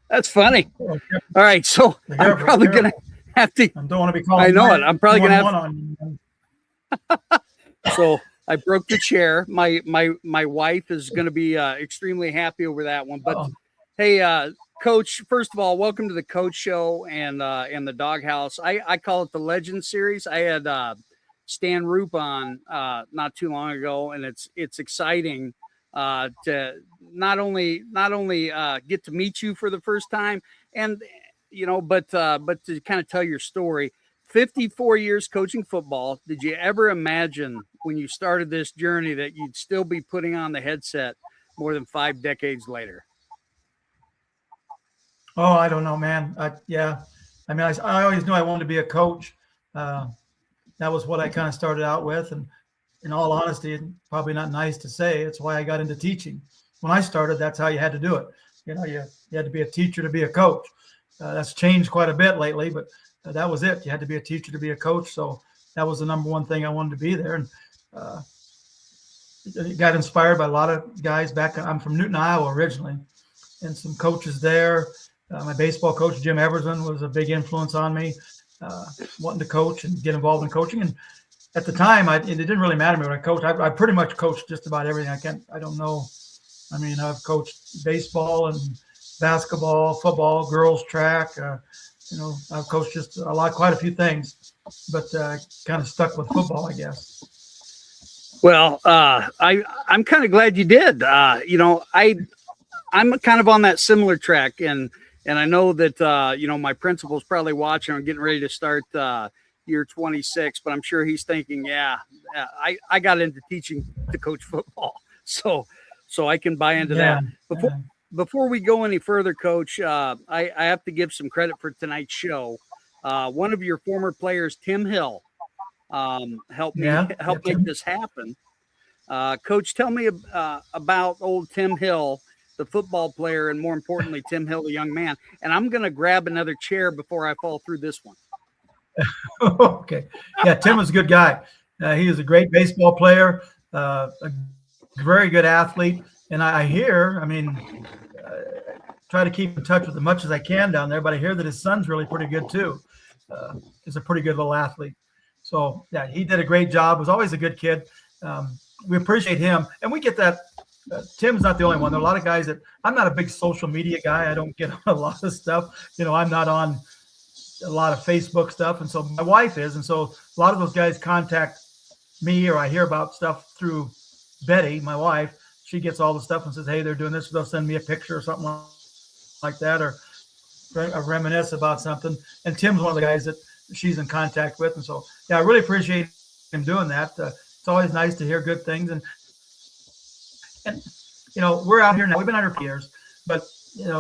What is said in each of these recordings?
That's funny. Well, All right, so I'm probably gonna have to. I don't want to be calling. I know it. I'm probably gonna have. On. So I broke the chair. My wife is going to be extremely happy over that one. But hey, Coach, first of all, welcome to the Coach Show and the Doghouse. I call it the Legend Series. I had Stan Roop on not too long ago, and it's exciting to not only get to meet you for the first time, and but to kind of tell your story. 54 years coaching football. Did you ever imagine when you started this journey that you'd still be putting on the headset more than 5 decades later? Oh, I don't know, man. Yeah. I mean, I always knew I wanted to be a coach. That was what I kind of started out with. And in all honesty, probably not nice to say, it's why I got into teaching. When I started, that's how you had to do it. You had to be a teacher to be a coach. That's changed quite a bit lately, but that was it. You had to be a teacher to be a coach. So that was the number one thing I wanted to be there. And got inspired by a lot of guys back. I'm from Newton, Iowa originally, and some coaches there. My baseball coach, Jim Everson, was a big influence on me, wanting to coach and get involved in coaching. And at the time, it didn't really matter to me when I coached. I pretty much coached just about everything I don't know. I mean, I've coached baseball and basketball, football, girls track. I've coached just quite a few things, but kind of stuck with football, I guess. Well, I'm kind of glad you did. I'm kind of on that similar track, and I know that my principal's probably watching. I'm getting ready to start year 26, but I'm sure he's thinking, I got into teaching to coach football, so I can buy into that. Before we go any further, Coach, I have to give some credit for tonight's show. One of your former players, Tim Hill, helped make this happen. Coach, tell me about old Tim Hill, the football player, and more importantly, Tim Hill, the young man. And I'm going to grab another chair before I fall through this one. Okay. Yeah, Tim was a good guy. He was a great baseball player, a very good athlete. And I hear, try to keep in touch with as much as I can down there, but I hear that his son's really pretty good too. He's a pretty good little athlete. So, yeah, he did a great job. Was always a good kid. We appreciate him. And we get that. Tim's not the only one. There are a lot of guys that I'm not a big social media guy. I don't get a lot of stuff. I'm not on a lot of Facebook stuff. And so my wife is. And so a lot of those guys contact me, or I hear about stuff through Betty, my wife. She gets all the stuff and says, hey, they're doing this. They'll send me a picture or something like that, or reminisce about something. And Tim's one of the guys that she's in contact with. And so, yeah, I really appreciate him doing that. It's always nice to hear good things. And we're out here now. We've been out here for years. But,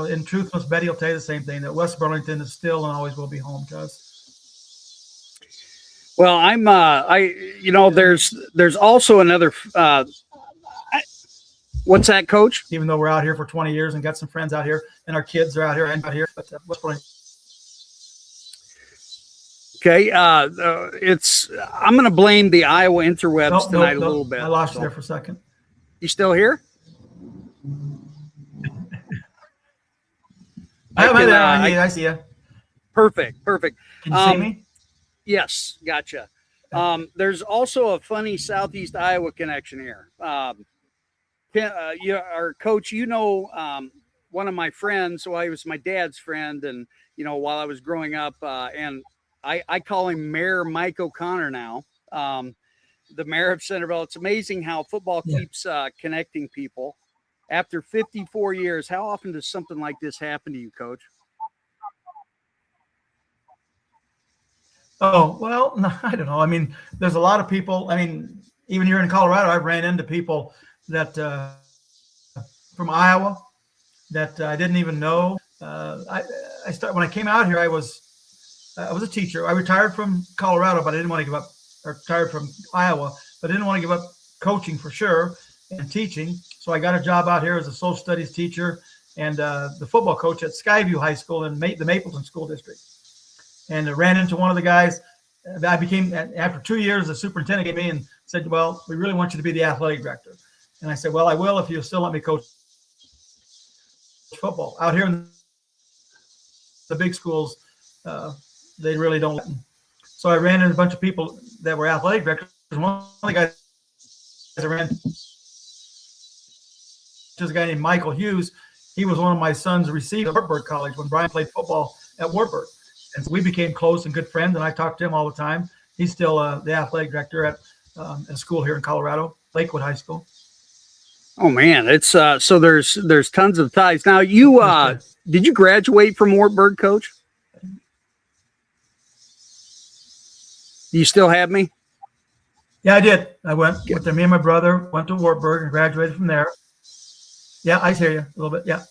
in truth, Miss Betty will tell you the same thing, that West Burlington is still and always will be home to us. Well, there's also another what's that, Coach? Even though we're out here for 20 years and got some friends out here, and our kids are out here and out here, but West Burlington. Okay, I'm going to blame the Iowa interwebs tonight a little bit. I lost you there for a second. You still here? I see you. Perfect. Can you see me? Yes, gotcha. There's also a funny Southeast Iowa connection here. Our coach, one of my friends, so he was my dad's friend, and while I was growing up, and I call him Mayor Mike O'Connor now, the mayor of Centerville. It's amazing how football keeps connecting people. After 54 years, how often does something like this happen to you, Coach? Oh, well, no, I don't know. There's a lot of people. Even here in Colorado, I've ran into people that from Iowa that I didn't even know. When I came out here, I was a teacher. I retired from Colorado, but I didn't want to give up, or retired from Iowa, but I didn't want to give up coaching for sure and teaching. So I got a job out here as a social studies teacher and the football coach at Skyview High School in the Mapleton School District. And I ran into one of the guys. I became, after 2 years, the superintendent came in and said, well, we really want you to be the athletic director. And I said, well, I will if you'll still let me coach football out here in the big schools, they really don't. So I ran into a bunch of people that were athletic directors. One of the guys I ran is a guy named Michael Hughes. He was one of my son's receivers at Wartburg College when Brian played football at Wartburg. And so we became close and good friends, and I talked to him all the time. He's still the athletic director at a school here in Colorado, Lakewood High School. Oh man, it's so there's tons of ties. Now you did you graduate from Wartburg, Coach? Do you still have me? Yeah, I did. I went with me and my brother went to Wartburg and graduated from there. Yeah, I hear you a little bit. Yeah.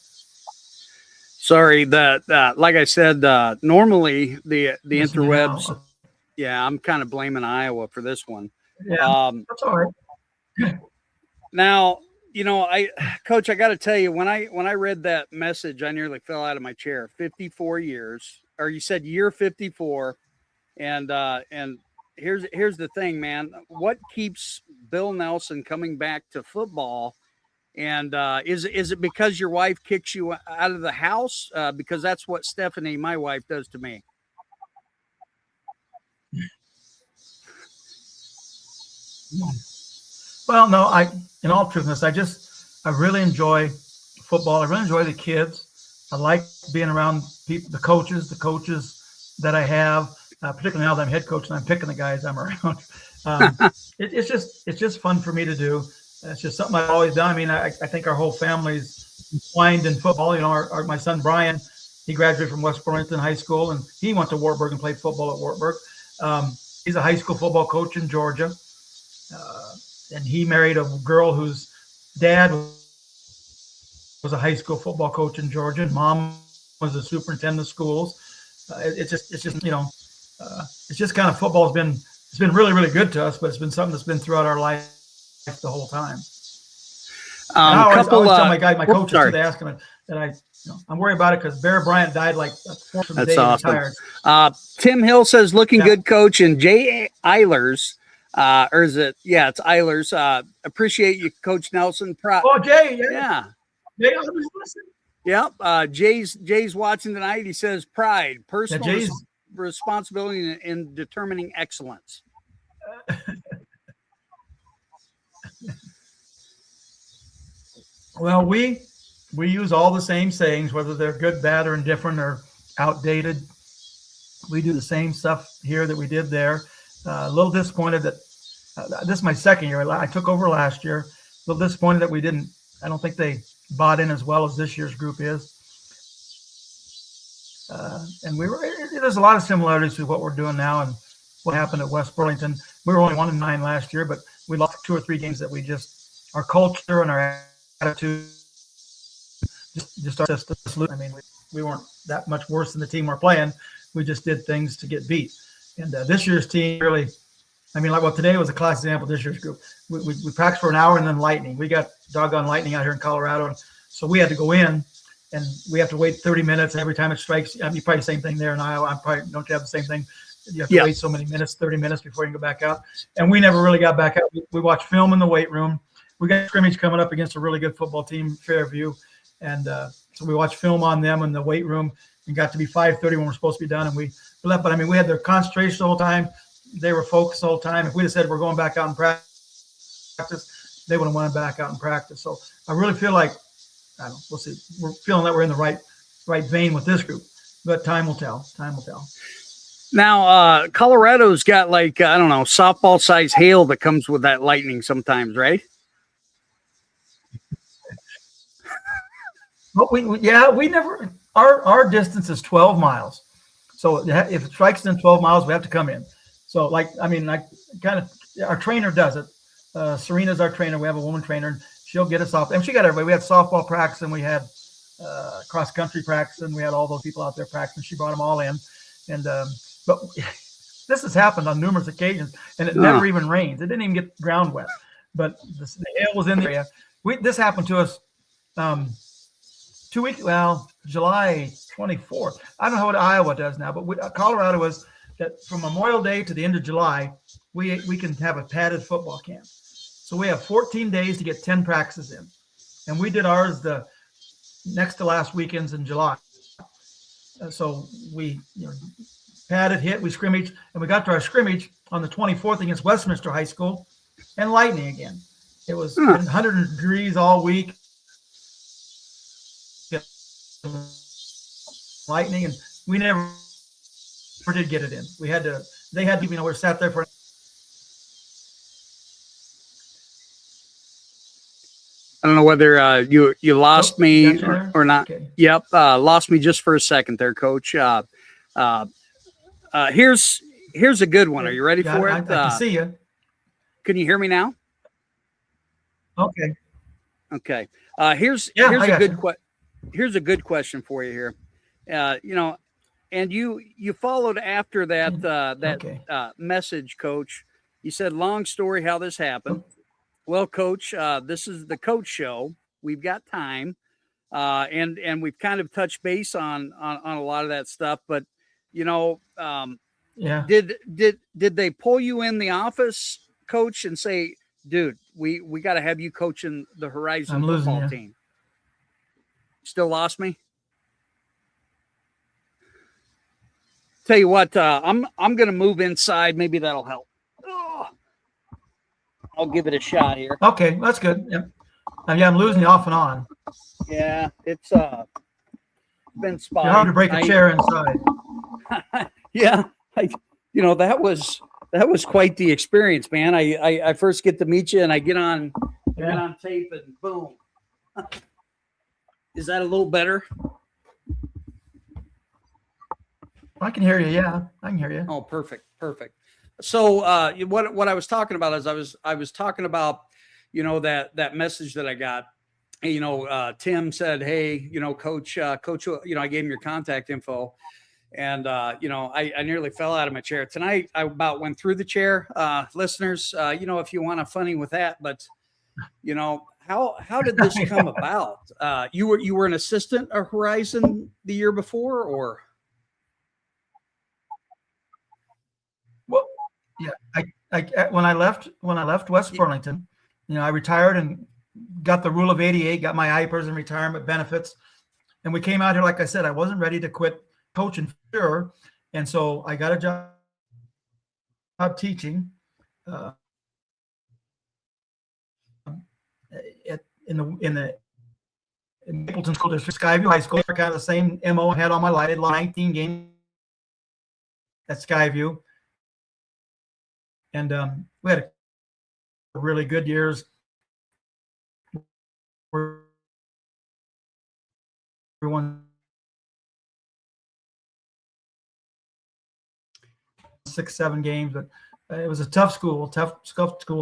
Sorry, that like I said, normally the interwebs. Yeah, I'm kind of blaming Iowa for this one. Yeah, that's all right. Now, Coach, I got to tell you, when I read that message, I nearly fell out of my chair. 54 years, or you said year 54, and here's the thing, man. What keeps Bill Nelson coming back to football? And is it because your wife kicks you out of the house? Because that's what Stephanie, my wife, does to me. Well, no, in all truthfulness, I really enjoy football. I really enjoy the kids. I like being around people, the coaches that I have, particularly now that I'm head coach and I'm picking the guys I'm around. It's just fun for me to do. It's just something I've always done. I mean, I think our whole family's entwined in football. My son Brian, he graduated from West Burlington High School, and he went to Wartburg and played football at Wartburg. He's a high school football coach in Georgia, and he married a girl whose dad was a high school football coach in Georgia, and mom was a superintendent of schools. It's just kind of football it's been really, really good to us, but it's been something that's been throughout our life the whole time. I always tell my coaches too, they ask him that I'm worried about it because Bear Bryant died like 4 from the day he retired. Tim Hill says, looking good, Coach. And Jay Eilers, or is it? Yeah, it's Eilers. Appreciate you, Coach Nelson. Oh, Jay. Yeah. Jay, I was listening. Yep. Jay's watching tonight. He says pride, personal responsibility in determining excellence. Well, we use all the same sayings, whether they're good, bad, or indifferent or outdated. We do the same stuff here that we did there. A little disappointed that this is my second year. I took over last year. A little disappointed that I don't think they bought in as well as this year's group is. And there's a lot of similarities to what we're doing now and what happened at West Burlington. We were only 1-9 last year, but we lost 2 or 3 games that our culture and our attitude just started to salute. I mean, we weren't that much worse than the team we're playing. We just did things to get beat. And this year's team really, today was a class example of this year's group. We practiced for an hour and then lightning. We got doggone lightning out here in Colorado. And so we had to go in and we have to wait 30 minutes every time it strikes. Probably the same thing there in Iowa. Don't you have the same thing? You have to wait so many minutes, 30 minutes before you can go back out. And we never really got back out. We watched film in the weight room. We got a scrimmage coming up against a really good football team, Fairview. And so we watched film on them in the weight room and got to be 5:30 when we're supposed to be done. And we left. But we had their concentration the whole time. They were focused the whole time. If we'd have said we're going back out and practice, they would have went back out and practice. So I really feel like, we'll see. We're feeling that we're in the right vein with this group. But time will tell. Time will tell. Now, Colorado's got softball size hail that comes with that lightning sometimes, right? But we never. Our distance is 12 miles. So if it strikes in 12 miles, we have to come in. So our trainer does it. Serena's our trainer. We have a woman trainer, and she'll get us off. And she got everybody. We had softball practice, and we had cross country practice, and we had all those people out there practicing. She brought them all in, and but this has happened on numerous occasions, and it never even rains. It didn't even get ground wet, but the hail was in the area. This happened to us 2 weeks. Well, July 24th. I don't know what Iowa does now, but Colorado was that from Memorial Day to the end of July, we can have a padded football camp. So we have 14 days to get 10 practices in, and we did ours the next to last weekends in July. So we, padded, hit, we scrimmaged, and we got to our scrimmage on the 24th against Westminster High School, and lightning again. It was 100 degrees all week. Lightning, and we never did get it in. They had to, we sat there for. I don't know whether you lost me or not. Okay. Yep, lost me just for a second there, Coach. Here's a good one. Are you ready for it? I can see you. Can you hear me now? Okay. Okay. Here's a good question for you here. And you followed after that message, Coach. You said, long story how this happened. Well, Coach, this is the Coach Show. We've got time, and we've kind of touched base on a lot of that stuff. But did they pull you in the office, Coach, and say, dude, we got to have you coaching the Horizon football team? Still lost me? Tell you what, I'm going to move inside. Maybe that'll help. I'll give it a shot here. Okay, that's good. Yep. I'm losing you off and on. Yeah, it's been spotty. You're hard to break a chair inside. Yeah, that was quite the experience, man. I first get to meet you, and I get on tape, and boom. Is that a little better? I can hear you. Yeah, I can hear you. Oh, perfect. So what I was talking about is I was talking about, that message that I got. Tim said, hey, coach, I gave him your contact info, and I nearly fell out of my chair tonight. I about went through the chair. Listeners, if you want to funny with that, but how did this come about? You were an assistant at Horizon the year before, or? Well, yeah, when I left West Burlington, I retired and got the rule of 88, got my IPERS and retirement benefits, and we came out here. Like I said, I wasn't ready to quit coaching for sure, and so I got a job teaching in Mapleton School District, Skyview High School. Kind of the same MO I had all my life. I did 19 games at Skyview. And we had really good years. We won 6-7 games, but it was a tough school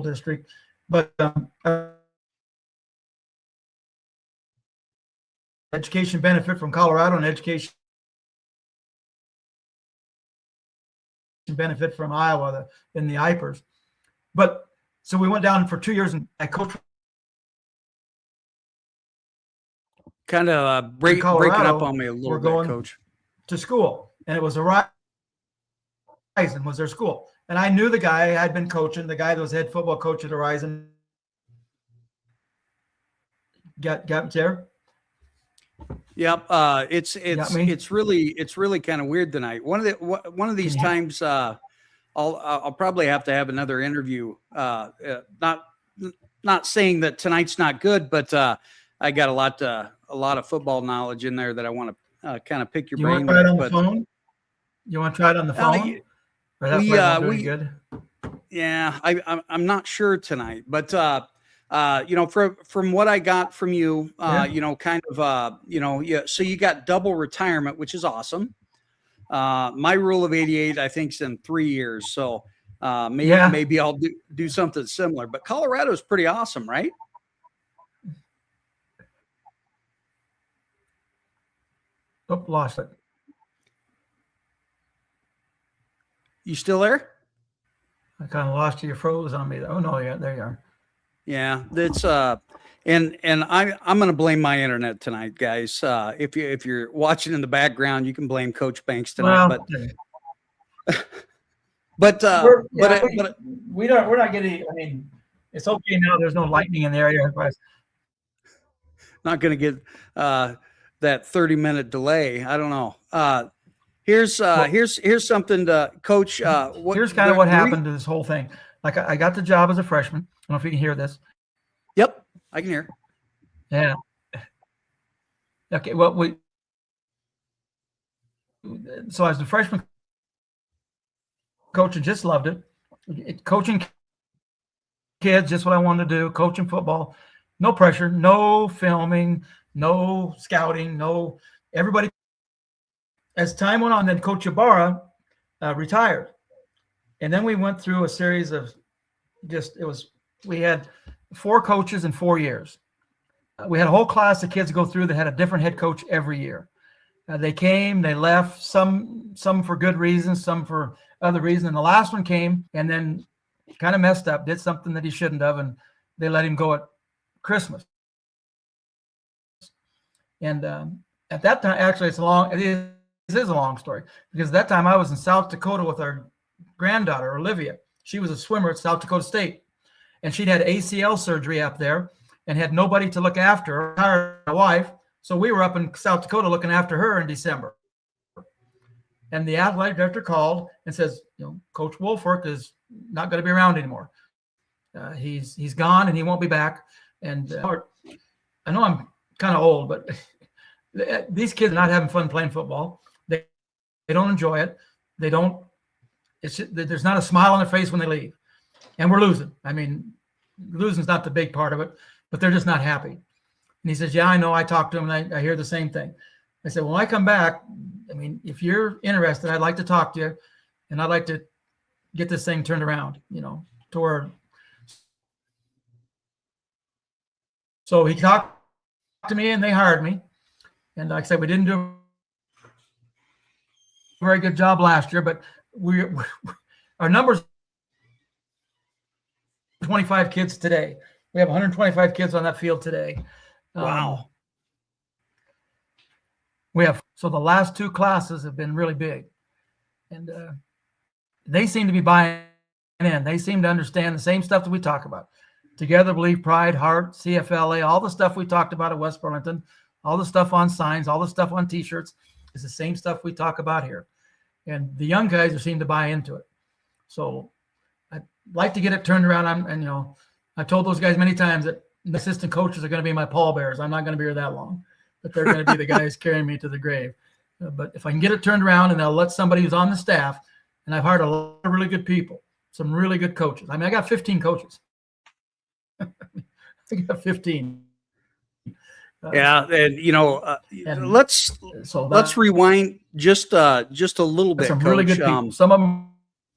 district. But education benefit from Colorado and education benefit from Iowa in the IPERS. But so we went down for 2 years, and I coached. Kind of breaking up on me a little bit, Coach. To school, and it was Horizon was their school, and I knew the guy. I had been coaching the guy that was head football coach at Horizon. Got there. Yep. It's really kind of weird tonight. One of these times, I'll probably have to have another interview. Not saying that tonight's not good, but I got a lot of football knowledge in there that I want to kind of pick your brain. You want to try it on the phone? You want to try it on the phone? We good. Yeah, I'm not sure tonight, but from what I got from you, so you got double retirement, which is awesome. My rule of 88, I think, is in 3 years. So maybe I'll do something similar. But Colorado is pretty awesome, right? Oh, lost it. You still there? I kind of lost you. You froze on me. Oh no, yeah, there you are. Yeah, that's and I'm going to blame my internet tonight, guys. If you're watching in the background, you can blame Coach Banks tonight. We're not getting. I mean, it's okay now. There's no lightning in the area. Not going to get that 30-minute delay. I don't know. Here's something to Coach. Here's kind of what happened to this whole thing. Like I got the job as a freshman. I don't know if you can hear this. Yep, I can hear. Yeah. Okay. Well, so as a freshman coach, I just loved it. Coaching kids, just what I wanted to do. Coaching football, no pressure, no filming, no scouting, no everybody. As time went on, then Coach Ibarra retired, and then we went through a series of we had 4 coaches in 4 years. We had a whole class of kids go through that had a different head coach every year. They came, they left, some for good reasons, some for other reasons. And the last one came and then kind of messed up, did something that he shouldn't have, and they let him go at Christmas. And at that time, actually, it is a long story, because at that time I was in South Dakota with our granddaughter, Olivia. She was a swimmer at South Dakota State, and she'd had ACL surgery up there and had nobody to look after her, hired a wife. So we were up in South Dakota looking after her in December. And the athletic director called and says, Coach Wolfork is not going to be around anymore. He's gone and he won't be back. And I know I'm kind of old, but these kids are not having fun playing football. They don't enjoy it. There's not a smile on their face when they leave. And we're losing. I mean, losing's not the big part of it, but they're just not happy. And he says, yeah, I know. I talked to him and I hear the same thing. I said, when I come back, I mean, if you're interested, I'd like to talk to you, and I'd like to get this thing turned around, to where. So he talked to me and they hired me. And like I said, we didn't do a very good job last year, but our numbers 25 kids today. We have 125 kids on that field today. Wow. So the last 2 classes have been really big, and they seem to be buying in. They seem to understand the same stuff that we talk about. Together, believe, pride, heart, CFLA, all the stuff we talked about at West Burlington, all the stuff on signs, all the stuff on T-shirts is the same stuff we talk about here. And the young guys seem to buy into it. So I'd like to get it turned around. I've told those guys many times that the assistant coaches are going to be my pallbearers. I'm not going to be here that long, but they're going to be the guys carrying me to the grave. But if I can get it turned around, and I'll let somebody who's on the staff, and I've hired a lot of really good people, some really good coaches. I mean, I got 15 coaches. I got 15. Yeah, and let's rewind just a little bit. Some Coach. really good people. Some of them.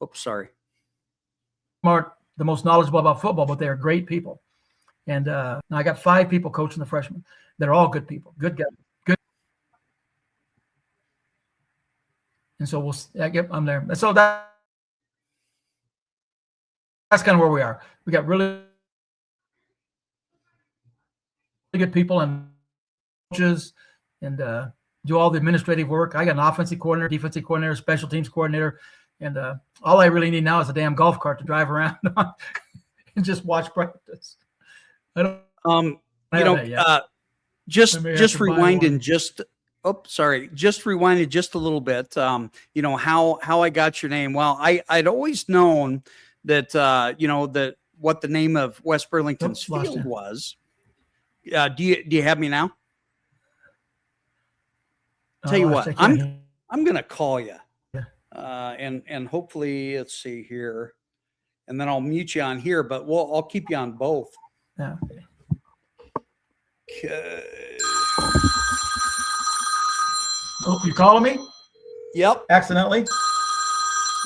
Oops, sorry. Aren't the most knowledgeable about football, but they are great people. And now I got 5 people coaching the freshmen. They're all good people, good guys, good. And so I'm there. And so that's kind of where we are. We got really good people and coaches, and do all the administrative work. I got an offensive coordinator, defensive coordinator, special teams coordinator, and all I really need now is a damn golf cart to drive around on and just watch practice. I don't. Just rewinding just rewinded just a little bit. How I got your name. Well, I'd always known that that what the name of West Burlington's field was. Do you have me now? Tell you what, I'm gonna call you, and hopefully, let's see here, and then I'll mute you on here, but I'll keep you on both. Yeah. Okay. Oh, you calling me? Yep. Accidentally?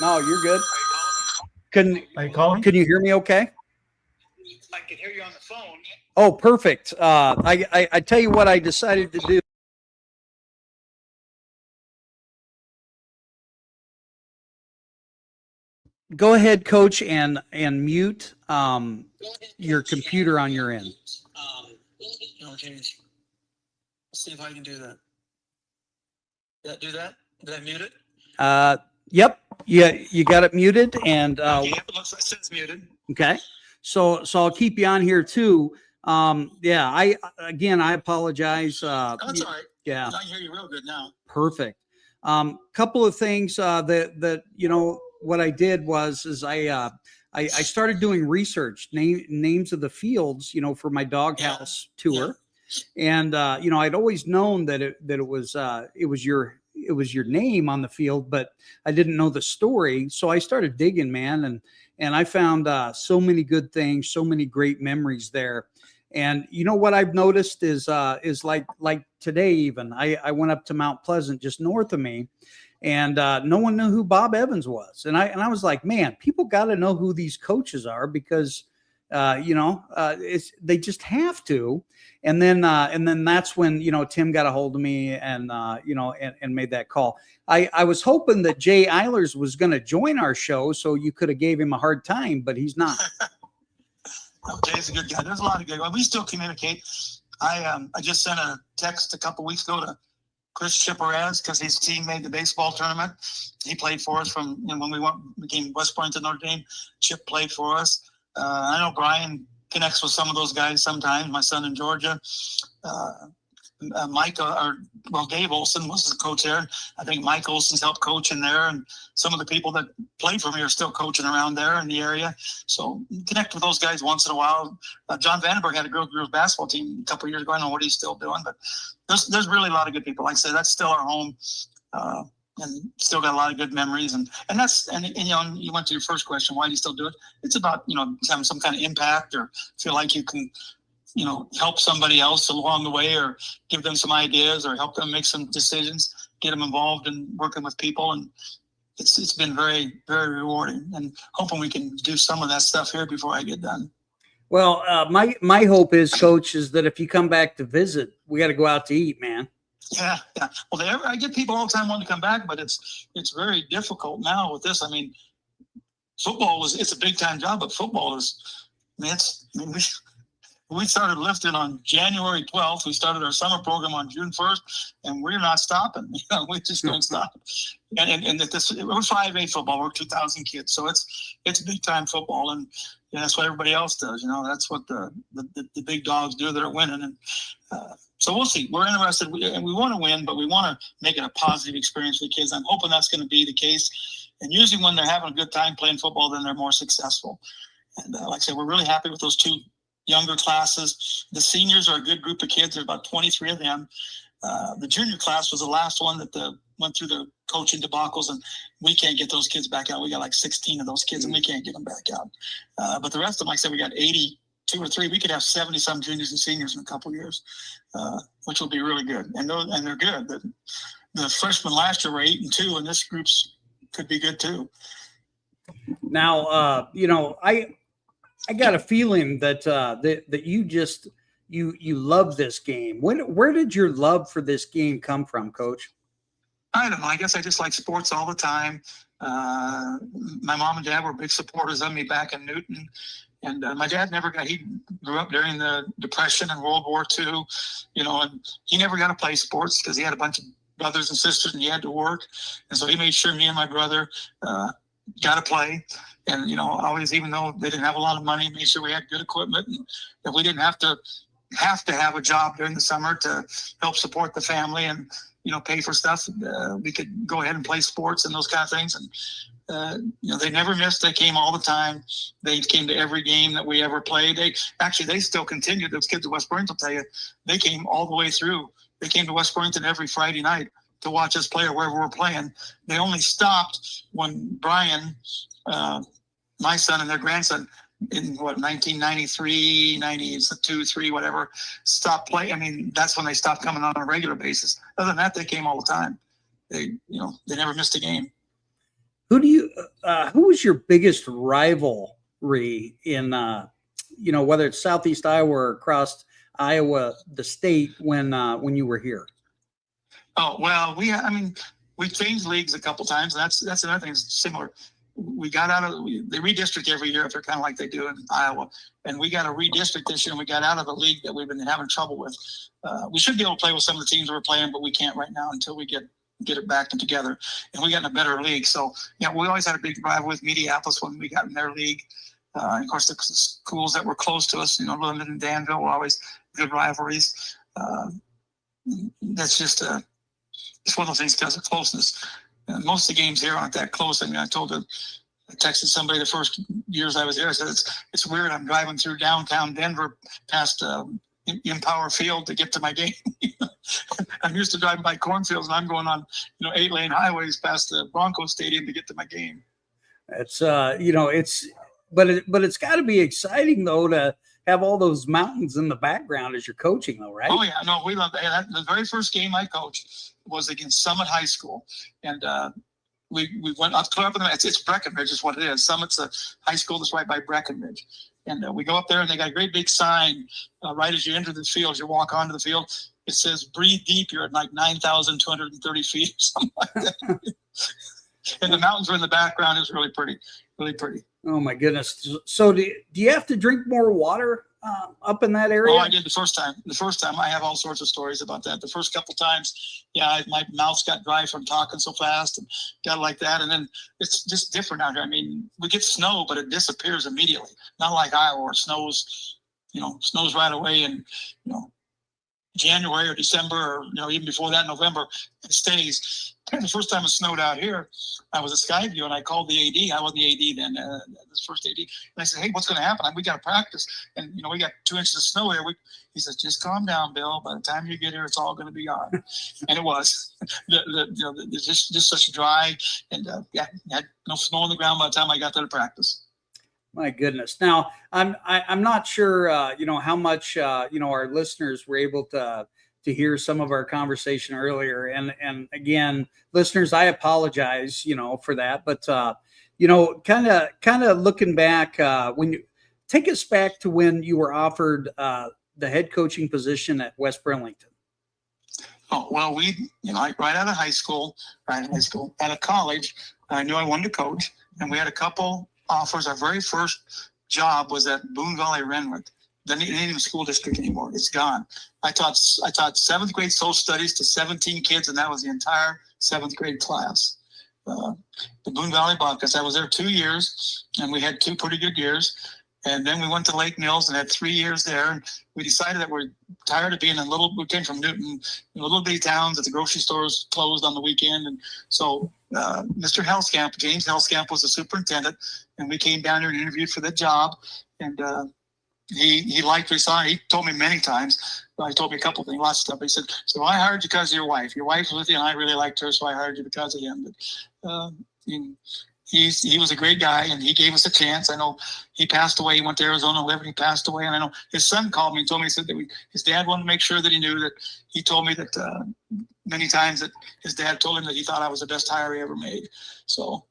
No, you're good. Are you calling? Can you hear me okay? I can hear you on the phone. Oh, perfect. I tell you what I decided to do. Go ahead, Coach, and mute your computer on your end. Okay. Let's see if I can do that. Did I do that? Did I mute it? Yep. Yeah, you got it muted, and okay, it looks like it says muted. Okay. So I'll keep you on here too. I apologize. That's all right. Yeah. I can hear you real good now. Perfect. Couple of things that what I did is I started doing research, names of the fields, for my doghouse tour, and I'd always known that it was your name on the field, but I didn't know the story, so I started digging, man, and I found so many good things, so many great memories there. And what I've noticed is like today, even I went up to Mount Pleasant, just north of me, and no one knew who Bob Evans was, and I was like, man, people got to know who these coaches are, because they just have to. And then that's when Tim got a hold of me, and and made that call. I was hoping that Jay Eilers was going to join our show, so you could have gave him a hard time, but he's not. Jay's a good guy. There's a lot of good guys. We still communicate. I just sent a text a couple weeks ago to Chris Chipperez, because his team made the baseball tournament. He played for us from when we came West Burlington, Notre Dame. Chip played for us. I know Brian connects with some of those guys sometimes. My son in Georgia. Dave Olson was the coach there. I think Mike Olson's helped coach in there, and some of the people that play for me are still coaching around there in the area. So connect with those guys once in a while. John Vandenberg had a girls basketball team a couple of years ago. I don't know what he's still doing, but there's really a lot of good people. Like I said, that's still our home, and still got a lot of good memories. And you went to your first question, why do you still do it? It's about having some kind of impact, or feel like you can help somebody else along the way, or give them some ideas, or help them make some decisions, get them involved in working with people. And it's been very, very rewarding, and hoping we can do some of that stuff here before I get done. Well, my hope is, Coach, is that if you come back to visit, we got to go out to eat, man. Yeah. Well, I get people all the time wanting to come back, but it's very difficult now with this. I mean, football it's a big time job, but football is, we started lifting on January 12th. We started our summer program on June 1st, and we're not stopping. We just don't stop. And we're 5A football. We're 2,000 kids, so it's big time football, and that's what everybody else does. That's what the big dogs do that are winning. And so we'll see. We're interested, and we want to win, but we want to make it a positive experience for the kids. I'm hoping that's going to be the case. And usually, when they're having a good time playing football, then they're more successful. And like I said, we're really happy with those two younger classes. The seniors are a good group of kids. There's about 23 of them. The junior class was the last one that went through the coaching debacles, and we can't get those kids back out. We got like 16 of those kids, and we can't get them back out. But the rest of them, like I said, we got 82 or 3. We could have 70-some juniors and seniors in a couple of years, which will be really good. And they're good. The freshmen last year were 8-2, and this group's could be good too. Now, I got a feeling that you love this game. Where did your love for this game come from, Coach? I don't know. I guess I just like sports all the time. My mom and dad were big supporters of me back in Newton. And my dad he grew up during the Depression and World War II, and he never got to play sports because he had a bunch of brothers and sisters and he had to work. And so he made sure me and my brother got to play. And, always, even though they didn't have a lot of money, made sure we had good equipment. And if we didn't have to have a job during the summer to help support the family and, pay for stuff, we could go ahead and play sports and those kind of things. And, they never missed. They came all the time. They came to every game that we ever played. They still continued. Those kids at West Burlington will tell you, they came all the way through. They came to West Burlington every Friday night to watch us play or wherever we're playing. They only stopped when Brian, my son and their grandson, in 1993, 92, 3, whatever, stopped playing. I mean, that's when they stopped coming on a regular basis. Other than that, they came all the time. They never missed a game. Who was your biggest rivalry in, whether it's Southeast Iowa or across Iowa, the state, when you were here? Oh, well, we changed leagues a couple times. That's another thing that's similar. We got out of they redistrict every year, if they're kind of like they do in Iowa, and we got a redistrict this year, and we got out of the league that we've been having trouble with. We should be able to play with some of the teams we're playing, but we can't right now until we get it back together, and we got in a better league. So we always had a big rival with Mediapolis when we got in their league. And of course, the schools that were close to us, London and Danville, were always good rivalries. that's just it's one of those things because of closeness. Most of the games here aren't that close. I mean, I texted somebody the first years I was there. I said, it's weird. I'm driving through downtown Denver past Empower Field to get to my game. I'm used to driving by cornfields, and I'm going on 8-lane highways past the Broncos Stadium to get to my game. It's but it's got to be exciting though to have all those mountains in the background as you're coaching though, right? Oh yeah, no, we love that. The very first game I coached was against Summit High School, and we went up clear up in the it's Breckenridge is what it is. Summit's a high school that's right by Breckenridge, and we go up there and they got a great big sign right as you enter the field. As you walk onto the field, it says "Breathe deep." You're at like 9,230 feet, or something like that. And the mountains are in the background. It's really pretty, really pretty. Oh my goodness! So do you have to drink more water up in that area? Oh, I did the first time. The first time, I have all sorts of stories about that. The first couple times, yeah, my mouth got dry from talking so fast and got like that. And then it's just different out here. I mean, we get snow, but it disappears immediately. Not like Iowa, where it snows right away, and January or December, or even before that, November, it stays. The first time it snowed out here, I was at Skyview, and I called the AD. I wasn't the AD then, this first AD. And I said, "Hey, what's going to happen? We got to practice, and we got 2 inches of snow here." He says, "Just calm down, Bill. By the time you get here, it's all going to be gone." And it was. Just such dry, and had no snow on the ground by the time I got there to practice. My goodness. Now, I'm not sure, how much, our listeners were able to hear some of our conversation earlier. And again, listeners, I apologize, for that. But, kind of looking back, when you take us back to when you were offered the head coaching position at West Burlington. Oh, well, right out of high school, out of college, I knew I wanted to coach, and we had a couple offers. Our very first job was at Boone Valley Renwick. Then it ain't even school district anymore. It's gone. I taught 7th grade social studies to 17 kids, and that was the entire 7th grade class. The Boone Valley Bobcats. I was there 2 years, and we had 2 pretty good years. And then we went to Lake Mills and had 3 years there. And we decided that we're tired of being we came from Newton, little bitty towns that the grocery stores closed on the weekend. And so Mr. Helskamp, James Helskamp, was the superintendent, and we came down here and interviewed for the job. And he liked what he saw. He told me many times. He told me a couple of things, lots of stuff. He said, "So I hired you because of your wife. Your wife was with you, and I really liked her, so I hired you because of him." But he was a great guy, and he gave us a chance. I know he passed away. He went to Arizona, lived, and he passed away. And I know his son called me and told me, he said that his dad wanted to make sure that he knew that he told me that many times that his dad told him that he thought I was the best hire he ever made. So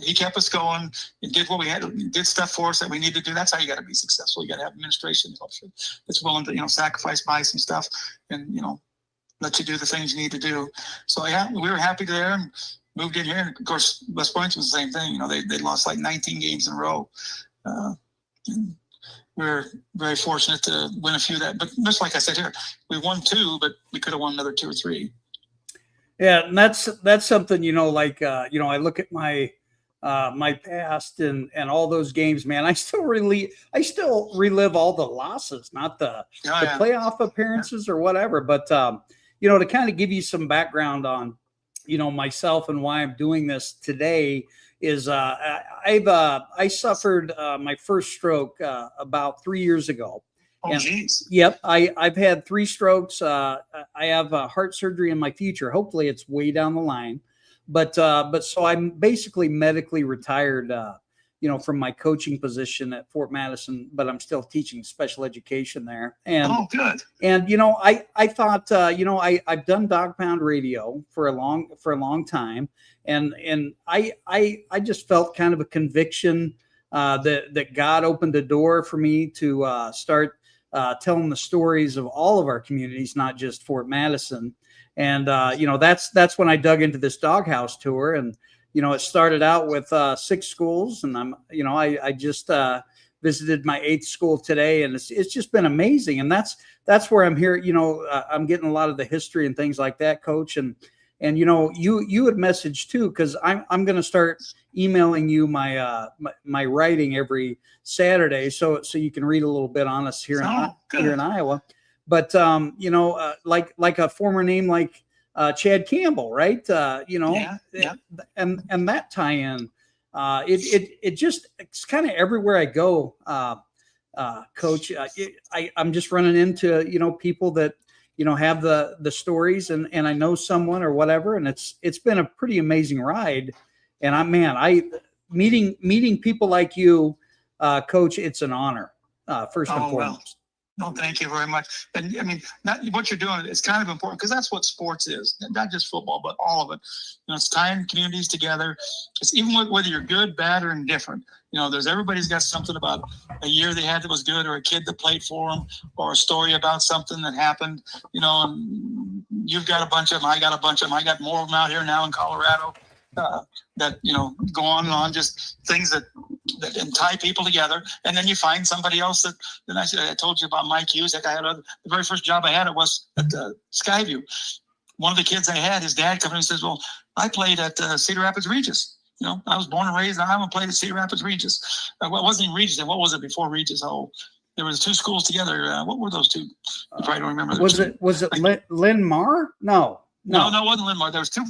he kept us going and did what we had, did stuff for us that we needed to do. That's how you got to be successful. You got to have administration that's willing to, sacrifice, buy some stuff, and, let you do the things you need to do. So yeah, we were happy there and moved in here. And of course, West Burlington was the same thing. They lost like 19 games in a row. And we were very fortunate to win a few of that. But just like I said here, we won 2, but we could have won another 2 or 3. Yeah, and that's something, I look at my my past and all those games, man. I still relive all the losses, not the playoff appearances or whatever. But to kind of give you some background on myself and why I'm doing this today is I suffered my first stroke about 3 years ago. Oh, geez. Yep. I've had 3 strokes. I have heart surgery in my future. Hopefully it's way down the line. But so I'm basically medically retired, from my coaching position at Fort Madison, but I'm still teaching special education there. And oh, good. And I thought I've done dog pound radio for a long time, and I just felt kind of a conviction that God opened a door for me to start telling the stories of all of our communities, not just Fort Madison. And, that's when I dug into this doghouse tour, and, it started out with 6 schools, and I just visited my 8th school today, and it's just been amazing. And that's where I'm here. I'm getting a lot of the history and things like that, Coach. And you had messaged too, because I'm going to start emailing you my writing every Saturday, so you can read a little bit on us here in Iowa. but like a former name like Chad Campbell, right? And that tie-in, it's kind of everywhere I go, Coach. I'm just running into people that have the stories, and I know someone or whatever, and it's been a pretty amazing ride. And I meeting people like you, Coach, it's an honor, first and foremost. No, thank you very much. And I mean, what you're doing is kind of important, because that's what sports is, not just football, but all of it. It's tying communities together. It's even whether you're good, bad, or indifferent. Everybody's got something about a year they had that was good, or a kid that played for them, or a story about something that happened. And you've got a bunch of them. I got a bunch of them. I got more of them out here now in Colorado. That go on and on, just things that tie people together. And then you find somebody else that. Then I told you about Mike Hughes. That guy had the very first job I had. It was at Skyview. One of the kids I had, his dad comes in and says, "Well, I played at Cedar Rapids Regis. I was born and raised in Iowa and played at Cedar Rapids Regis. Well, it wasn't even Regis. What was it before Regis? Oh, there was two schools together. What were those two? You probably don't remember. Was it Lynn Marr? No. No, it wasn't Linmar. There was two.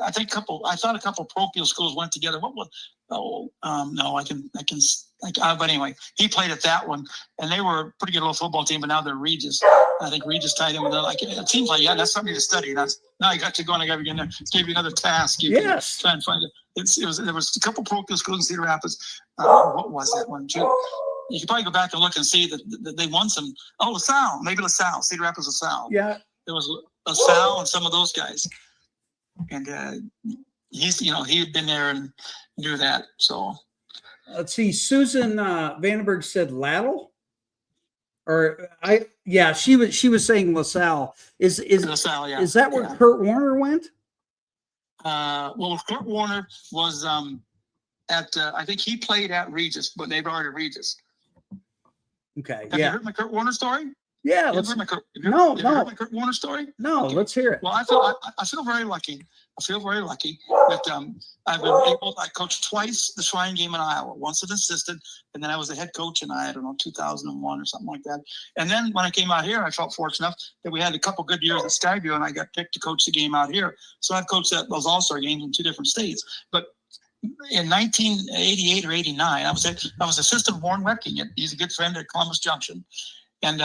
I thought a couple parochial schools went together. What was? No, but anyway, he played at that one, and they were a pretty good little football team. But now they're Regis. I think Regis tied him, and they're like, it seems like that's something to study. Now you got to go, and I got to get in there. Gave you another task. Yes. Try and find it. There was a couple parochial schools in Cedar Rapids. What was that one? You can probably go back and look and see that they won some. Oh, LaSalle, maybe LaSalle, Cedar Rapids, LaSalle. Yeah. There was LaSalle and some of those guys, and he had been there and knew that. So let's see. Susan Vandenberg said Laddle, she was saying LaSalle. Is LaSalle? Yeah. Is that where Kurt Warner went? Well, Kurt Warner was at I think he played at Regis, but they've already Regis. Okay. Have you heard my Kurt Warner story? Yeah, let's heard my Kurt Warner story. No, okay. Let's hear it. Well, I feel very lucky. That I've been able. I coached twice the Shrine game in Iowa. Once as assistant, and then I was the head coach in 2001 or something like that. And then when I came out here, I felt fortunate enough that we had a couple good years at Skyview, and I got picked to coach the game out here. So I've coached those All-Star games in two different states. But in 1988 or 89, I was assistant Warren Wetking. He's a good friend at Columbus Junction, and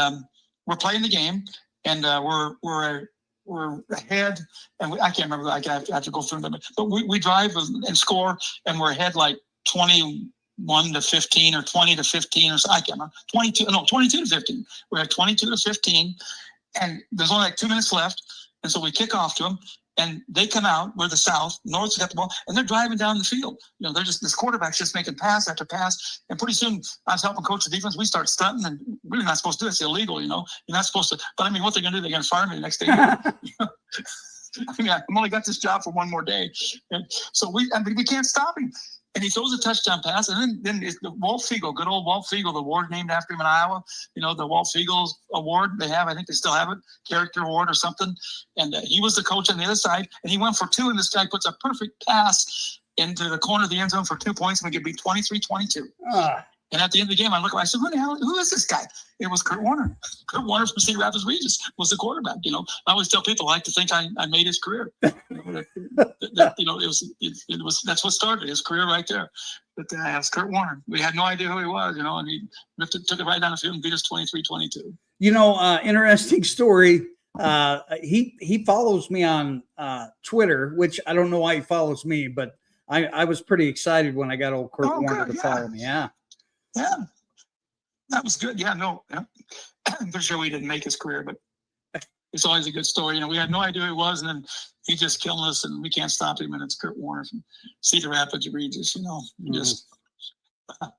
we're playing the game, and we're ahead, and I can't remember. I have to go through them, but we drive and score, and we're ahead like 21 to 15 or 20 to 15 or so. I can't remember. 22 to 15. We're at 22 to 15, and there's only like 2 minutes left, and so we kick off to them. And they come out, we're the South, North's got the ball, and they're driving down the field. They're this quarterback's just making pass after pass. And pretty soon, I was helping coach the defense. We start stunting, and we're not supposed to do it. It's illegal, You're not supposed to. But I mean, what they're going to do, they're going to fire me the next day. I've only got this job for one more day. And so we can't stop him. And he throws a touchdown pass, and then it's the Walt Fiegel, good old Walt Fiegel, the award named after him in Iowa. The Walt Fiegel award they have. I think they still have it, character award or something. And he was the coach on the other side, and he went for two, and this guy puts a perfect pass into the corner of the end zone for 2 points, and we could beat 23-22. And at the end of the game, I look, I said, who is this guy? It was Kurt Warner. Kurt Warner from Cedar Rapids Regis was the quarterback. I always tell people I like to think I made his career. It was that's what started his career right there. But it was Kurt Warner. We had no idea who he was, and he took it right down the field and beat us 23-22. Interesting story. He follows me on Twitter, which I don't know why he follows me, but I was pretty excited when I got old Kurt Warner to follow me. Yeah. Yeah, that was good. Yeah, no, yeah. I'm pretty sure we didn't make his career, but it's always a good story. We had no idea who he was, and then he just killed us, and we can't stop him. And it's Kurt Warner from Cedar Rapids Regis. Just. And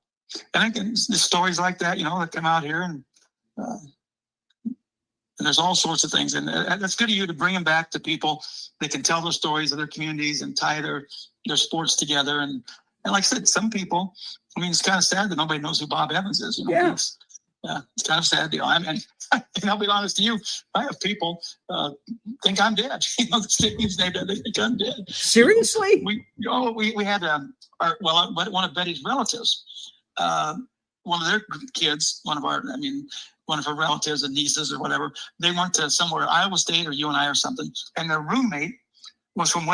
I think the stories like that, that come out here, and there's all sorts of things, and that's good of you to bring them back to people that can tell their stories of their communities and tie their sports together. And like I said, some people. It's kind of sad that nobody knows who Bob Evans is. Yeah. It's kind of sad. And I'll be honest to you, I have people think I'm dead. The stadium's named after. They think I'm dead. Seriously? We had one of Betty's relatives, one of their kids, one of her relatives and nieces or whatever. They went to somewhere, Iowa State or UNI or something, and their roommate was from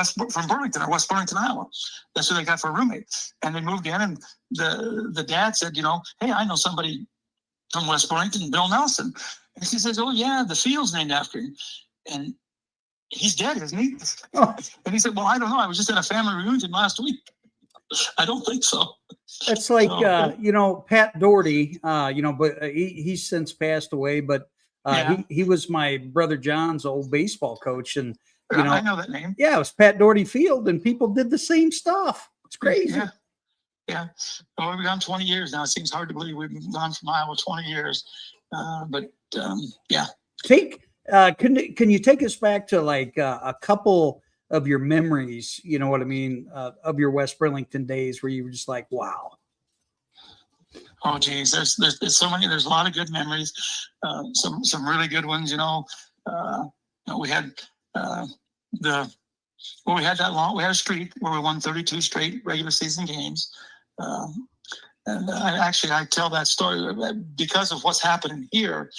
Burlington or West Burlington, Iowa. That's who they got for a roommate. And they moved in, and the dad said, hey, I know somebody from West Burlington, Bill Nelson. And she says, oh yeah, the field's named after him. And he's dead, isn't he? Oh. And he said, well, I don't know. I was just at a family reunion last week. I don't think so. That's like, Pat Doherty, but he's since passed away, but he was my brother John's old baseball coach. And, I know that name. Yeah, it was Pat Doherty Field, and people did the same stuff. It's crazy. Yeah. Well, we've gone 20 years now. It seems hard to believe we've gone from Iowa 20 years. Yeah. Can you take us back to like a couple of your memories, you know what I mean, of your West Burlington days where you were just like, wow. Oh, geez, there's so many. There's a lot of good memories. Some really good ones. We had we had a streak where we won 32 straight regular season games. And I tell that story because of what's happening here.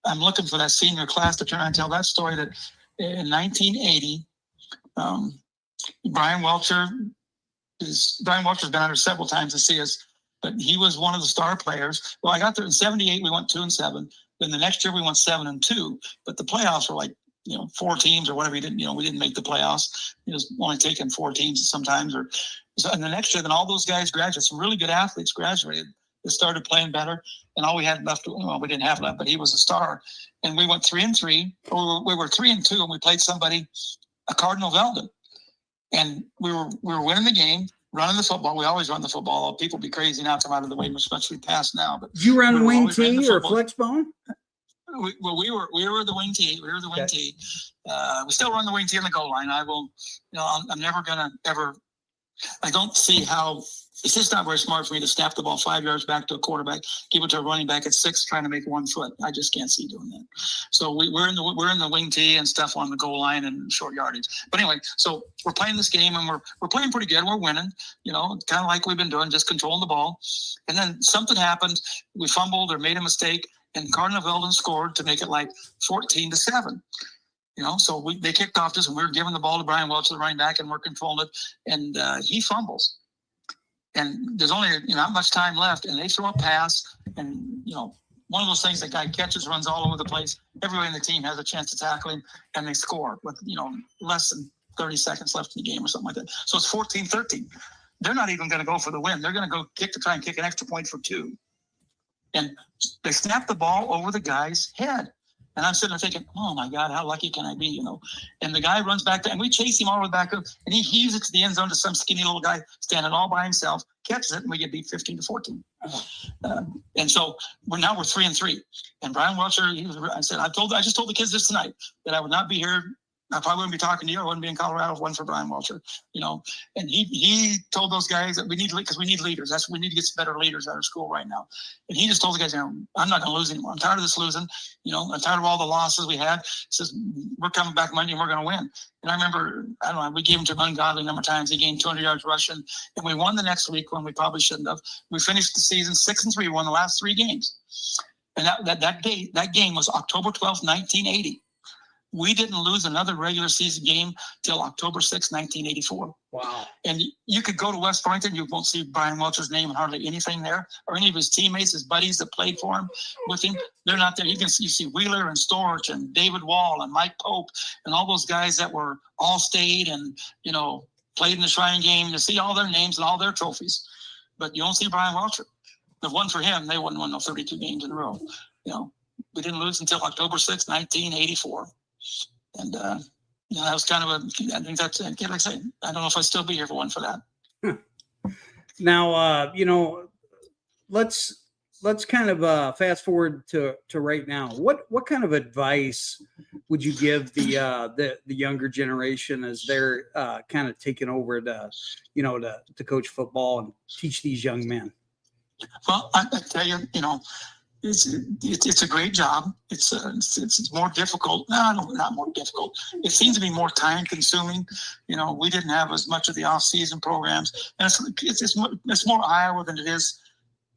I'm looking for that senior class to turn around and tell that story that in 1980, Brian Welcher's been out here several times to see us, but he was one of the star players. Well, I got there in 78, we went 2-7. Then the next year we went 7-2, but the playoffs were like, 4 teams or whatever. We didn't make the playoffs. It was only taking 4 teams sometimes and the next year, then all those guys graduated. Some really good athletes graduated. They started playing better, and all we had left, we didn't have left, but he was a star. And we went 3-3, or we were 3-2, and we played somebody, a Cardinal Veldon. And we were winning the game, running the football. We always run the football. People be crazy now, come out of the way, much we pass now. But did you run wing T or flex bone? We were the wing T. We were the wing T. We still run the wing T on the goal line. I will, I'm never gonna ever. I don't see how it's just not very smart for me to snap the ball 5 yards back to a quarterback, give it to a running back at 6, trying to make 1 foot. I just can't see doing that. So we're in the wing T and stuff on the goal line and short yardage. But anyway, so we're playing this game and we're playing pretty good. We're winning, kind of like we've been doing, just controlling the ball. And then something happened. We fumbled or made a mistake, and Cardinal Veldon scored to make it like 14-7. So they kicked off this, and we were giving the ball to Brian Welch, the running back, and we're controlling it. And he fumbles. And there's only not much time left, and they throw a pass. And, one of those things that guy catches, runs all over the place. Everybody in the team has a chance to tackle him, and they score with, less than 30 seconds left in the game or something like that. So it's 14-13. They're not even going to go for the win. They're going to go try and kick an extra point for 2. And they snap the ball over the guy's head. And I'm sitting there thinking, oh, my God, how lucky can I be, And the guy runs back there, and we chase him all the way back up, and he heaves it to the end zone to some skinny little guy standing all by himself, catches it, and we get beat 15-14. And so we're 3-3. And Brian Welcher, I just told the kids this tonight that I would not be here. I probably wouldn't be talking to you. I wouldn't be in Colorado if it wasn't for Brian Welcher, And he told those guys that we need leaders. We need to get some better leaders at our school right now. And he just told the guys, I'm not going to lose anymore. I'm tired of this losing. I'm tired of all the losses we had. He says, we're coming back Monday and we're going to win. And I remember, we gave him to an ungodly number of times. He gained 200 yards rushing, and we won the next week when we probably shouldn't have. We finished the season 6-3, won the last 3 games. And that game was October 12th, 1980. We didn't lose another regular season game till October 6, 1984. Wow. And you could go to West Burlington, you won't see Brian Welcher's name and hardly anything there, or any of his teammates, his buddies that played for him with him. They're not there. You see Wheeler and Storch and David Wall and Mike Pope and all those guys that were all state and, played in the Shrine game. You see all their names and all their trophies. But you don't see Brian Welcher. If it wasn't for him, they wouldn't win no 32 games in a row. We didn't lose until October 6, 1984. And that was kind of I think that's, like I said, I don't know if I'd still be here if it wasn't for that. Now, let's kind of fast forward to right now. What kind of advice would you give the younger generation as they're kind of taking over to coach football and teach these young men? Well, I tell you, it's a great job. It's more difficult. No, not more difficult. It seems to be more time consuming. We didn't have as much of the off season programs, and it's more Iowa than it is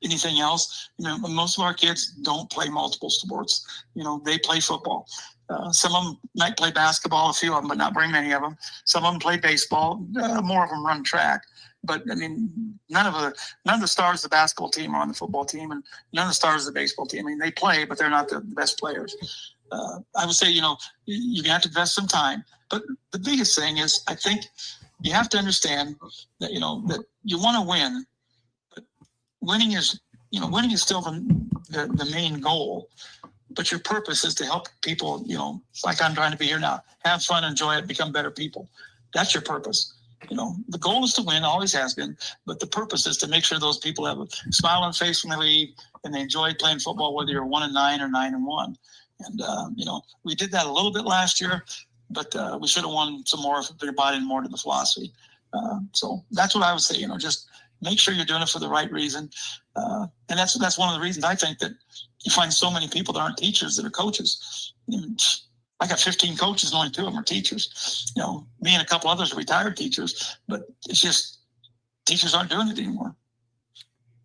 anything else. Most of our kids don't play multiple sports. They play football. Some of them might play basketball, a few of them, but not very many of them. Some of them play baseball. More of them run track. But none of the stars of the basketball team are on the football team, and none of the stars of the baseball team. They play, but they're not the best players. I would say, you have to invest some time. But the biggest thing is, I think you have to understand that that you want to win. But winning is still the main goal. But your purpose is to help people, like I'm trying to be here now, have fun, enjoy it, become better people. That's your purpose. The goal is to win, always has been, but the purpose is to make sure those people have a smile on their face when they leave and they enjoy playing football, whether you're 1-9 or 9-1. And, we did that a little bit last year, but we should have won some more if they bought in more to the philosophy. So that's what I would say, just make sure you're doing it for the right reason. And that's one of the reasons I think that you find so many people that aren't teachers that are coaches. I got 15 coaches and only 2 of them are teachers. Me and a couple others are retired teachers, but it's just teachers aren't doing it anymore.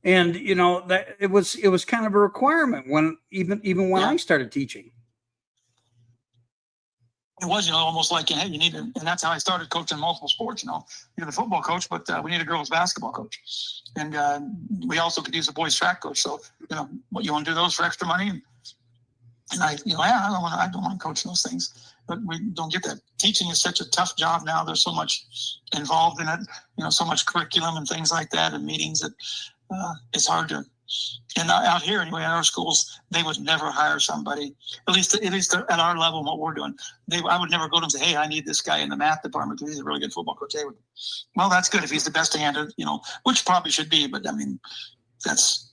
And that it was kind of a requirement when even when I started teaching. It was, almost like, hey, you need to, and that's how I started coaching multiple sports. You're the football coach, but we need a girls basketball coach, and we also could use a boys track coach. So, what you want to do those for extra money? And I don't want to coach those things, but we don't get that. Teaching is such a tough job now. There's so much involved in it, so much curriculum and things like that, and meetings that it's hard to. And out here, anyway, in our schools, they would never hire somebody, at least at our level, what we're doing. I would never go to them and say, hey, I need this guy in the math department because he's a really good football coach. They would, well, that's good if he's the best handed, which probably should be, but that's,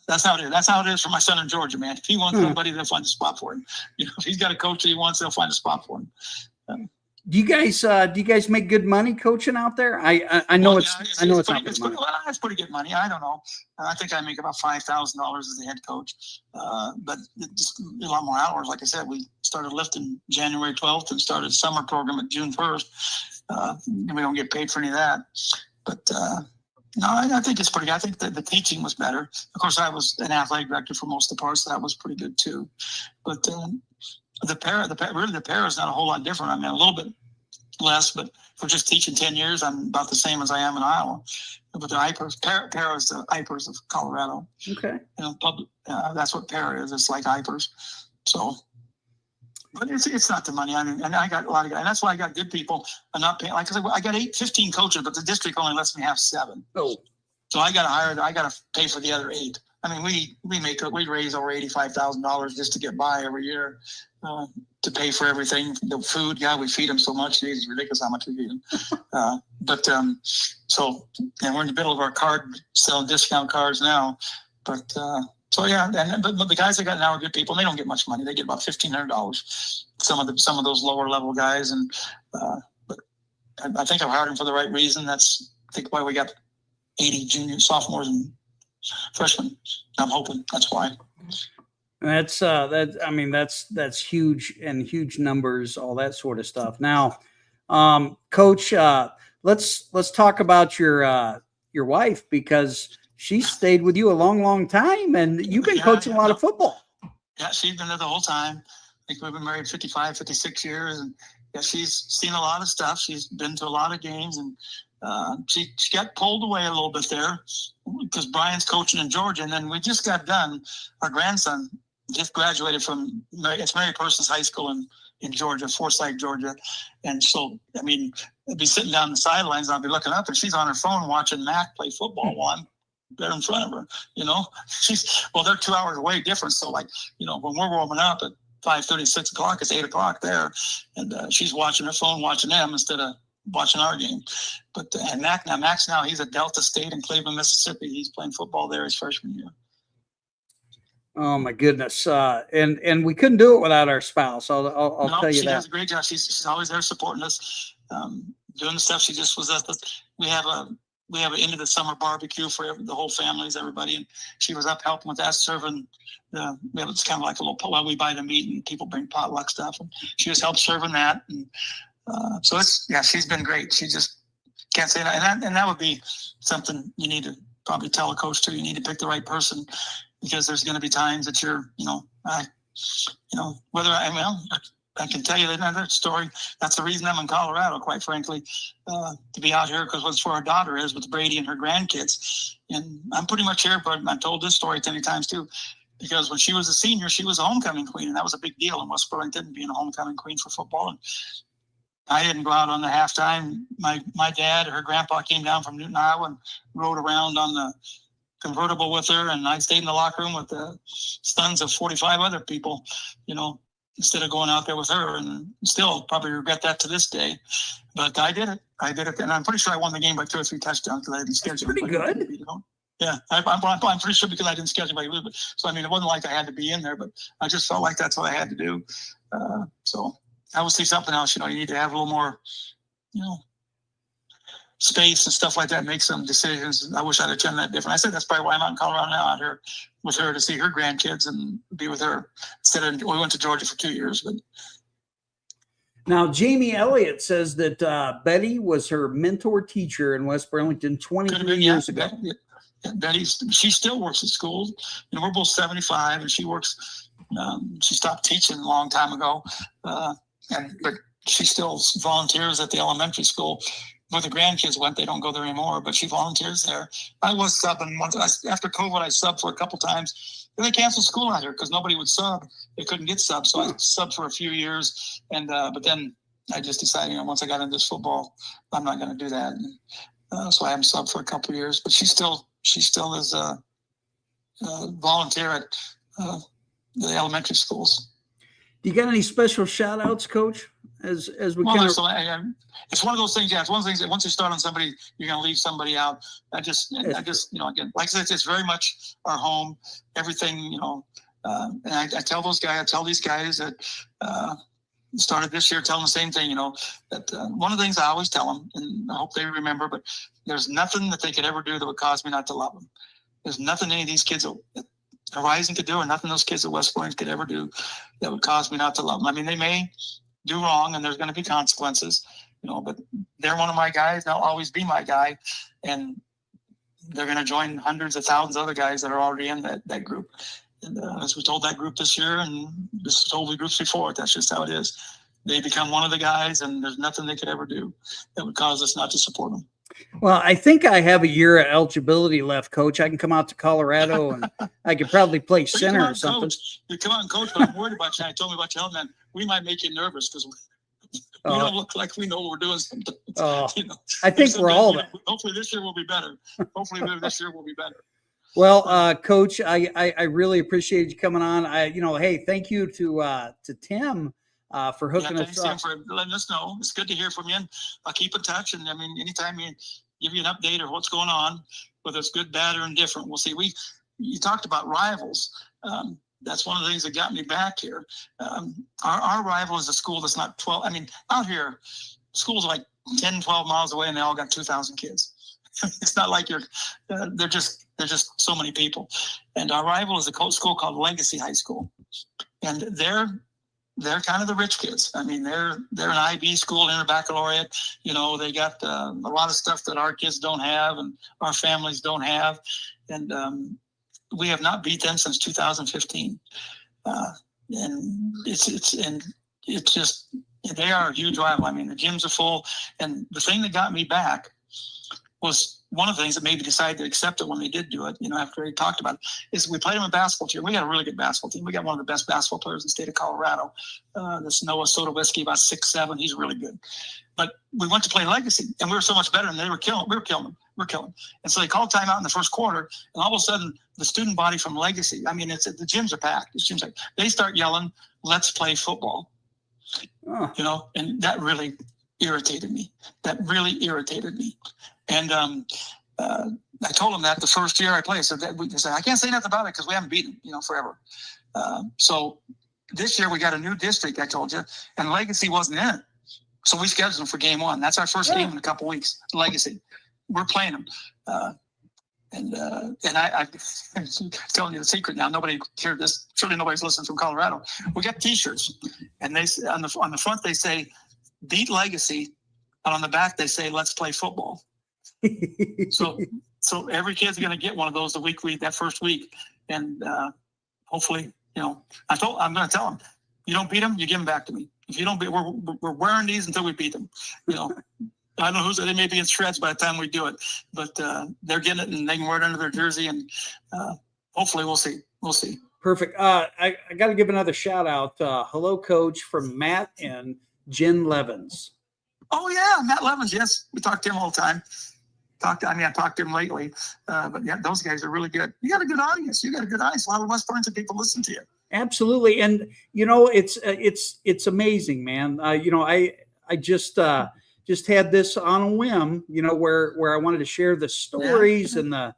that's how it is. That's how it is for my son in Georgia, man. If he wants somebody, they'll find a spot for him. If he's got a coach that he wants, they'll find a spot for him. Do you guys make good money coaching out there? I know it's not good money. It's pretty good money. I don't know. I think I make about $5,000 as the head coach, but just a lot more hours. Like I said, we started lifting January 12th and started summer program at June 1st. And we don't get paid for any of that. But no, I think it's pretty good. I think that the teaching was better. Of course, I was an athletic director for most of the parts. So that was pretty good too. But the para is not a whole lot different. A little bit less, but for just teaching 10 years, I'm about the same as I am in Iowa. But the IPERS, para is the IPERS of Colorado. Okay. That's what para is. It's like IPERS. So, but it's not the money. And I got a lot of guys. And that's why I got good people. I'm not paying. Like I said, I got 15 coaches, but the district only lets me have 7. Oh. So I got to pay for the other 8. We raise over $85,000 just to get by every year, to pay for everything. The food, we feed them so much. It's ridiculous how much we feed them. So we're in the middle of our selling discount cards now. But the guys I got now are good people. And they don't get much money. They get about $1,500. Some of those lower level guys, and but I think I've hired them for the right reason. That's I think why we got 80 juniors, sophomores, and freshmen. I'm hoping that's why. That's that's huge, and huge numbers, all that sort of stuff. Now, Coach, let's talk about your wife, because she stayed with you a long, long time, and you've been coaching a lot of football. Yeah, she's been there the whole time. I think we've been married 55, 56 years, and she's seen a lot of stuff. She's been to a lot of games, and she got pulled away a little bit there because Brian's coaching in Georgia. And then we just got done. Our grandson just graduated from Mary Persons High School in Georgia, Forsyth, Georgia. And so, I'd be sitting down the sidelines and I'll be looking up and she's on her phone watching Mac play football while I'm there in front of her. They're 2 hours away difference. So when we're warming up at 5:30, 6 o'clock, it's 8 o'clock there. And she's watching her phone, watching them instead of watching our game. But and Max now he's at Delta State in Cleveland, Mississippi. He's playing football there his freshman year. Oh my goodness! And we couldn't do it without our spouse. I'll tell you that. She does a great job. She's always there supporting us, doing the stuff. She just was at we have an end of the summer barbecue for the whole families, everybody, and she was up helping with that, serving. It's kind of like a little while we buy the meat and people bring potluck stuff, and she just helped serving that. And she's been great. She just can't say that, and that would be something you need to probably tell a coach too, you need to pick the right person, because there's going to be times that you're, I can tell you another story. That's the reason I'm in Colorado, quite frankly, to be out here, because what's where our daughter is with Brady and her grandkids. And I'm pretty much here, but I've told this story many times too, because when she was a senior, she was a homecoming queen, and that was a big deal in West Burlington, being a homecoming queen for football. And I didn't go out on the halftime. My dad, her grandpa, came down from Newton, Iowa, and rode around on the convertible with her, and I stayed in the locker room with the sons of 45 other people, instead of going out there with her, and still probably regret that to this day. But I did it, and I'm pretty sure I won the game by 2 or 3 touchdowns because I didn't schedule. Pretty good. Yeah, I'm pretty sure, because I didn't schedule anybody. But so I mean, it wasn't like I had to be in there, but I just felt like that's what I had to do. So I would see something else. You need to have a little more, space and stuff like that, make some decisions. I wish I'd have done that different. I said that's probably why I'm out in Colorado now, out here with her to see her grandkids and be with her, instead of, we went to Georgia for 2 years. But now Jamie Elliott says that Betty was her mentor teacher in West Burlington 23 years ago. Betty, she still works at school. We're both 75, and she works. She stopped teaching a long time ago, but she still volunteers at the elementary school. Where the grandkids went, they don't go there anymore, but she volunteers there. I was subbing once. After COVID, I subbed for a couple times. Then they canceled school out here because nobody would sub. They couldn't get subs, so I subbed for a few years. And but then I just decided, once I got into this football, I'm not going to do that. And, so I haven't subbed for a couple of years. But she still is a volunteer at the elementary schools. Do you got any special shout outs, Coach? As we it's one of those things. Yeah, it's one of those things that once you start on somebody, you're going to leave somebody out. I just, again, like I said, it's very much our home. Everything, and I tell these guys that started this year telling the same thing. That one of the things I always tell them, and I hope they remember, but there's nothing that they could ever do that would cause me not to love them. There's nothing any of these kids at Horizon could do, or nothing those kids at West Burlington could ever do that would cause me not to love them. I mean, they may do wrong, and there's going to be consequences, but they're one of my guys. They'll always be my guy, and they're going to join hundreds of thousands of other guys that are already in that group. And as we told that group this year, and this told the groups before, that's just how it is. They become one of the guys, and there's nothing they could ever do that would cause us not to support them. Well, I think I have a year of eligibility left, Coach. I can come out to Colorado, and I could probably play center or something. You come out and coach, but I'm worried about you. I told me about you, man. We might make you nervous because we don't look like we know what we're doing sometimes. I think we're all that. Hopefully this year will be better. Well, Coach, I really appreciate you coming on. Hey, thank you to Tim for hooking us up. Thanks, Tim, for letting us know. It's good to hear from you. And I'll keep in touch. And I mean, anytime you give you an update or what's going on, whether it's good, bad, or indifferent, we'll see. You talked about rivals. That's one of the things that got me back here. Our rival is a school that's not 12. I mean, out here, schools are like 10, 12 miles away, and they all got 2,000 kids. It's not like they're just so many people. And our rival is a school called Legacy High School, and they're kind of the rich kids. I mean, they're an IB school, interbaccalaureate. They got a lot of stuff that our kids don't have and our families don't have, and we have not beat them since 2015. And it's just, they are a huge rival. I mean, the gyms are full, and the thing that got me back was one of the things that made me decide to accept it when they did do it, after he talked about it, is we played them a basketball team. We got a really good basketball team. We got one of the best basketball players in the state of Colorado. This Noah Sotowiski, about 6'7". He's really good. But we went to play Legacy, and we were so much better, and we were killing them. And so they called timeout in the first quarter, and all of a sudden, the student body from Legacy, I mean, the gyms are packed. They start yelling, "Let's play football." And that really irritated me. And I told him that the first year I played. So I can't say nothing about it because we haven't beaten forever. So this year we got a new district, I told you, and Legacy wasn't in it. So we scheduled them for game one. That's our first game in a couple weeks. Legacy, we're playing them. And I'm telling you the secret now. Nobody heard this. Certainly nobody's listening from Colorado. We got T-shirts, and they on the front they say "Beat Legacy," and on the back they say "Let's play football." So So every kid's going to get one of those that first week. And hopefully, I'm going to tell them, you don't beat them, you give them back to me. If you don't beat, we're wearing these until we beat them. I don't know they may be in shreds by the time we do it, but they're getting it and they can wear it under their jersey. And hopefully we'll see. We'll see. Perfect. I got to give another shout out. Hello, Coach, from Matt and Jen Levens. Oh yeah, Matt Levens. Yes, we talk to him all the time. I talked to him lately. But yeah, those guys are really good. You got a good audience. You got a good audience. A lot of West Burlington people listen to you. Absolutely, and it's amazing, man. I just had this on a whim. Where I wanted to share the stories and the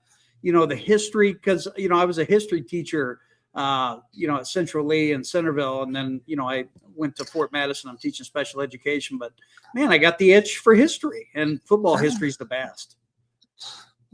history, because I was a history teacher. At Central Lee and Centerville. And then, I went to Fort Madison. I'm teaching special education, but man, I got the itch for history, and football history is the best.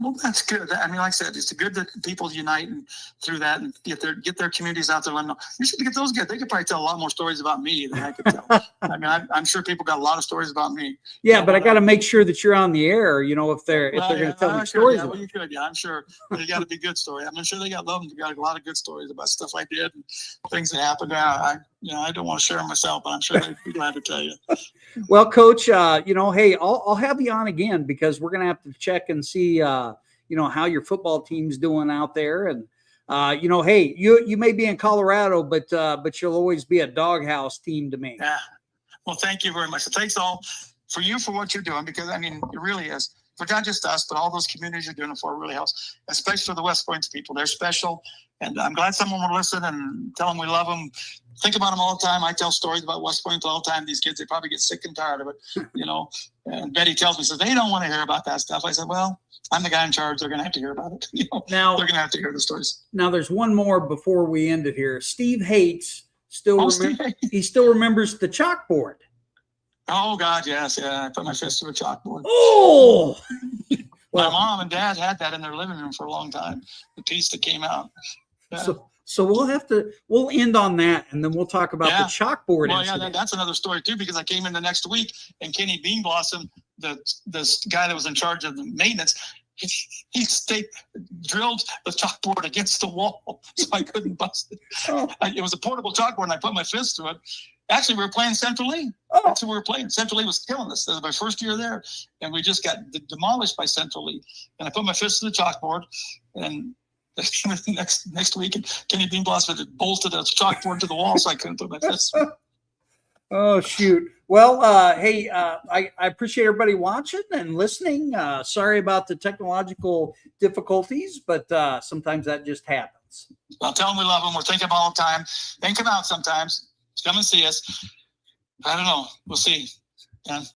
Well, that's good. I mean, like I said, it's good that people unite and through that and get their communities out there. You should get those guys. They could probably tell a lot more stories about me than I could tell. I mean, I'm sure people got a lot of stories about me. Yeah, but I got to make sure that you're on the air. If they're going to tell me stories. Yeah, well, you could. Yeah, I'm sure they got to be good stories. I'm sure they got a lot of good stories about stuff I did and things that happened. I don't want to share them myself, but I'm sure they'd be glad to tell you. Well, Coach, hey, I'll have you on again, because we're going to have to check and see, how your football team's doing out there. And, hey, you may be in Colorado, but you'll always be a doghouse team to me. Yeah. Well, thank you very much. Thanks all for what you're doing, because, I mean, it really is. For not just us, but all those communities you're doing it for really helps, especially for the West Burlington people. They're special. And I'm glad someone will listen and tell them we love them. Think about them all the time. I tell stories about West Burlington all the time. These kids, they probably get sick and tired of it, And Betty tells me, says, they don't want to hear about that stuff. I said, well, I'm the guy in charge. They're going to have to hear about it. Now, they're going to have to hear the stories. Now, there's one more before we end it here. Steve Hates he still remembers the chalkboard. Oh, God, yes. Yeah, I put my fist to a chalkboard. Oh! My mom and dad had that in their living room for a long time, the piece that came out. Yeah. So we'll end on that, and then we'll talk about the chalkboard. Well, yeah, that's another story too, because I came in the next week and Kenny Beanblossom, the guy that was in charge of the maintenance, he drilled the chalkboard against the wall, so I couldn't bust it. Oh. It was a portable chalkboard, and I put my fist through it. Actually, we were playing Central Lee. Oh. That's who we were playing. Central Lee was killing us. That was my first year there, and we just got demolished by Central Lee. And I put my fist through the chalkboard, and next week, and Kenny Beanblossom had bolted a chalkboard to the wall, so I couldn't put my fist through. Oh, shoot. Well, hey, I appreciate everybody watching and listening. Sorry about the technological difficulties, but sometimes that just happens. Well, tell them we love them. We're thinking all the time. They come out sometimes. Come and see us. I don't know. We'll see. And